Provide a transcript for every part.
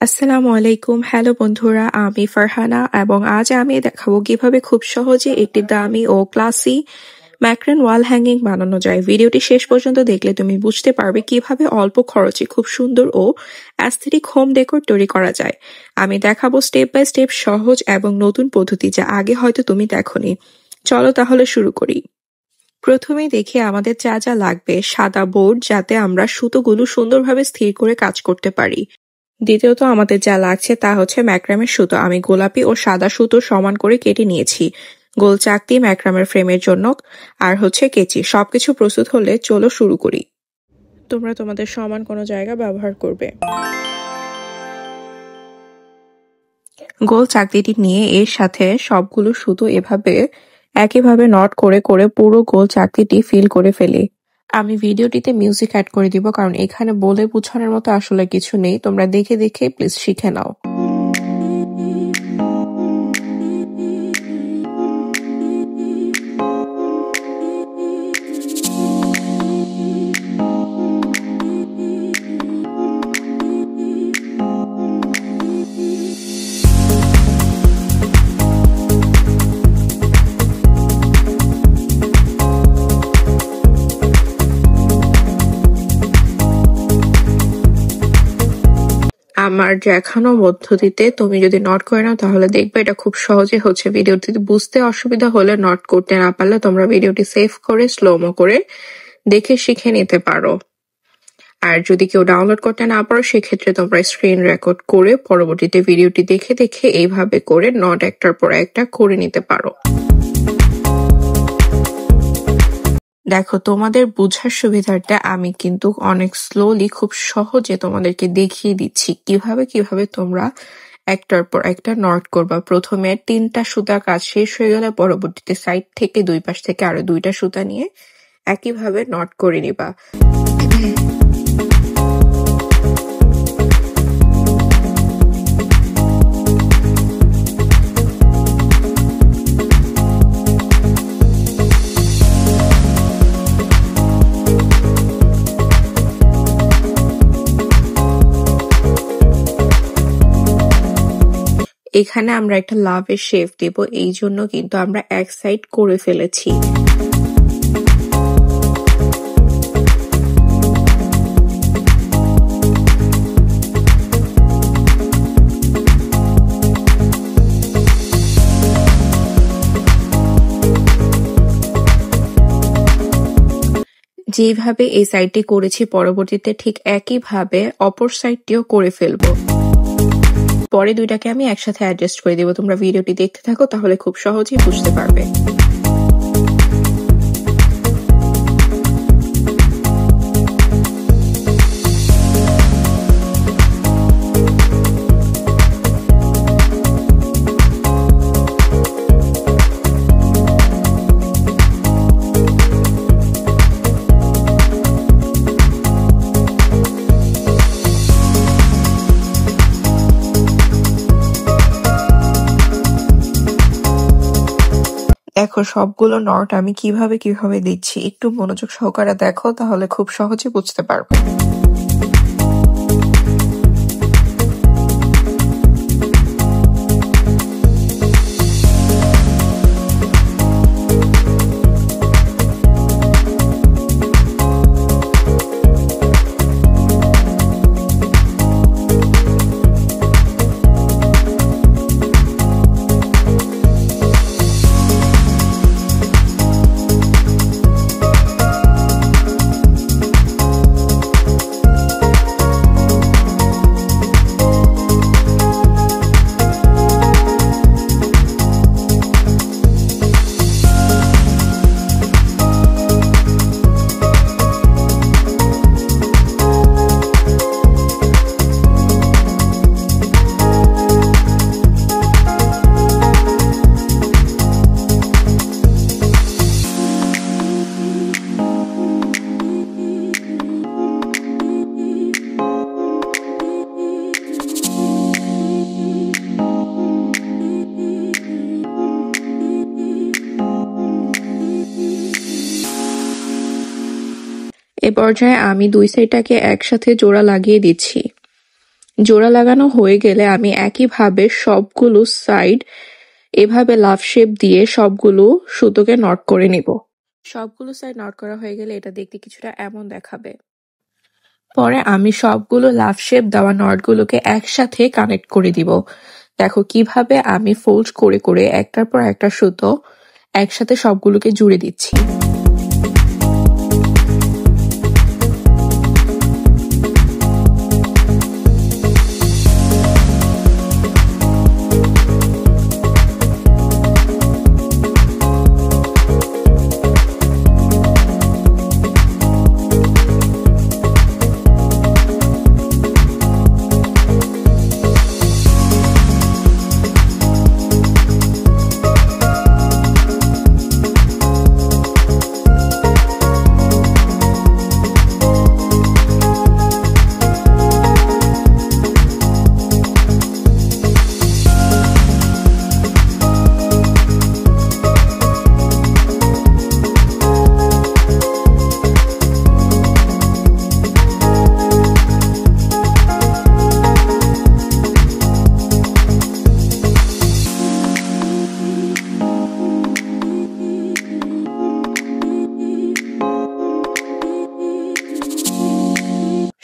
আসসালামু আলাইকুম। হ্যালো বন্ধুরা, আমি ফারহানা এবং আজ আমি দেখাবো কিভাবে খুব সহজে একটি দামি ও ক্লাসি ম্যাক্রেন ওয়াল হ্যাঙ্গিং বানানো যায়। ভিডিওটি শেষ পর্যন্ত দেখলে তুমি বুঝতে পারবে কিভাবে অল্প খরচে খুব সুন্দর ও অ্যাস্থেটিক হোম ডেকোর তৈরি করা যায়। আমি দেখাবো স্টেপ বাই স্টেপ সহজ এবং নতুন পদ্ধতি যা আগে হয়তো তুমি দেখোনি। চলো তাহলে শুরু করি। প্রথমেই দেখি আমাদের যা যা লাগবে। সাদা বোর্ড, যাতে আমরা সুতোগুলো সুন্দরভাবে স্থির করে কাজ করতে পারি। দ্বিতীয়ত আমাদের যা লাগছে তা হচ্ছে ম্যাক্রামের সুতো। আমি গোলাপি ও সাদা সুতো সমান করে কেটে নিয়েছি। গোল চাকতি ম্যাক্রামের ফ্রেমের জন্য, আর হচ্ছে কেচি। সবকিছু প্রস্তুত হলে চলো শুরু করি। তোমরা তোমাদের সমান কোনো জায়গা ব্যবহার করবে। গোল চাকতিটি নিয়ে এর সাথে সবগুলো সুতো এভাবে একইভাবে নট করে করে পুরো গোল চাকতিটি ফিল করে ফেলি। আমি ভিডিওটিতে মিউজিক অ্যাড করে দিব, কারণ এখানে বলে বোঝানোর মতো আসলে কিছু নেই। তোমরা দেখে দেখে প্লিজ শিখে নাও। আমার দেখানো পদ্ধতিতে তুমি যদি নট করে নাও তাহলে দেখবে এটা খুব সহজে হচ্ছে। ভিডিওটি বুঝতে অসুবিধা হলে, নট করতে না পারলে তোমরা ভিডিওটি সেভ করে স্লোমো করে দেখে শিখে নিতে পারো। আর যদি কেউ ডাউনলোড করতে না পারো, সেক্ষেত্রে তোমরা স্ক্রিন রেকর্ড করে পরবর্তীতে ভিডিওটি দেখে দেখে এইভাবে করে নট একটার পর একটা করে নিতে পারো। দেখো, তোমাদের বোঝার সুবিধার্থে আমি কিন্তু অনেক স্লোলি খুব সহজে তোমাদেরকে দেখিয়ে দিচ্ছি কিভাবে কিভাবে তোমরা একটার পর একটা নট করবা। প্রথমে 3টা সুতা কাজ শেষ হয়ে গেলে পরবর্তীতে সাইড থেকে দুই পাশ থেকে আরো 2টা সুতা নিয়ে একইভাবে নট করে নিবা। এখানে আমরা একটা লাভের শেপ দেব, এই জন্য কিন্তু আমরা এক সাইড করে ফেলেছি। যেভাবে এই সাইডটি করেছি, পরবর্তীতে ঠিক একইভাবে অপর সাইডটিও করে ফেলবো। পরে দুইটাকে আমি একসাথে অ্যাডজাস্ট করে দেবো। তোমরা ভিডিওটি দেখতে থাকো, তাহলে খুব সহজেই বুঝতে পারবে। দেখো, সবগুলো নট আমি কিভাবে কিভাবে দিচ্ছি। একটু মনোযোগ সহকারে দেখো, তাহলে খুব সহজে বুঝতে পারবে। এ পর্যায়ে আমি দুই সাইডটাকে একসাথে জোড়া লাগিয়ে দিচ্ছি। জোড়া লাগানো হয়ে গেলে আমি একইভাবে সবগুলো সাইড এভাবে লাভ শেপ দিয়ে সবগুলো সুতোকে নট করে নিব। সবগুলো সাইড নট করা হয়ে গেলে এটা দেখতে কিছুটা এমন দেখাবে। পরে আমি সবগুলো লাভ শেপ দেওয়া নটগুলোকে একসাথে কানেক্ট করে দিব। দেখো কিভাবে আমি ফোল্ড করে করে একটার পর একটা সুতো একসাথে সবগুলোকে জুড়ে দিচ্ছি।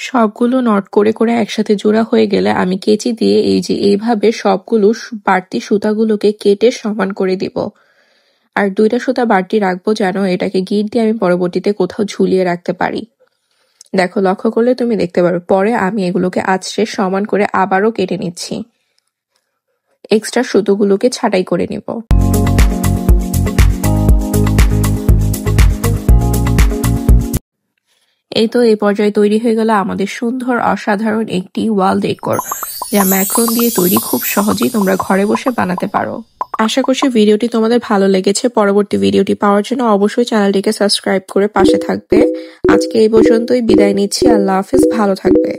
সবগুলো নট করে করে একসাথে জোড়া হয়ে গেলে আমি কেচি দিয়ে এই যে এইভাবে সবগুলো বাড়তি সুতাগুলোকে কেটে সমান করে দিব। আর 2টা সুতা বাড়তি রাখবো যেন এটাকে গিট দিয়ে আমি পরবর্তীতে কোথাও ঝুলিয়ে রাখতে পারি। দেখো লক্ষ্য করলে তুমি দেখতে পারবে। পরে আমি এগুলোকে আঁচড়ে সমান করে আবারও কেটে নিচ্ছি। এক্সট্রা সুতোগুলোকে ছাঁটাই করে নিব। এই তো এই পর্যায়ে তৈরি হয়ে গেল আমাদের সুন্দর অসাধারণ একটি ওয়াল ডেকোর, যা ম্যাক্রন দিয়ে তৈরি। খুব সহজেই তোমরা ঘরে বসে বানাতে পারো। আশা করছি ভিডিওটি তোমাদের ভালো লেগেছে। পরবর্তী ভিডিওটি পাওয়ার জন্য অবশ্যই চ্যানেলটিকে সাবস্ক্রাইব করে পাশে থাকবে। আজকে এই পর্যন্তই বিদায় নিচ্ছি। আল্লাহ হাফেজ, ভালো থাকবে।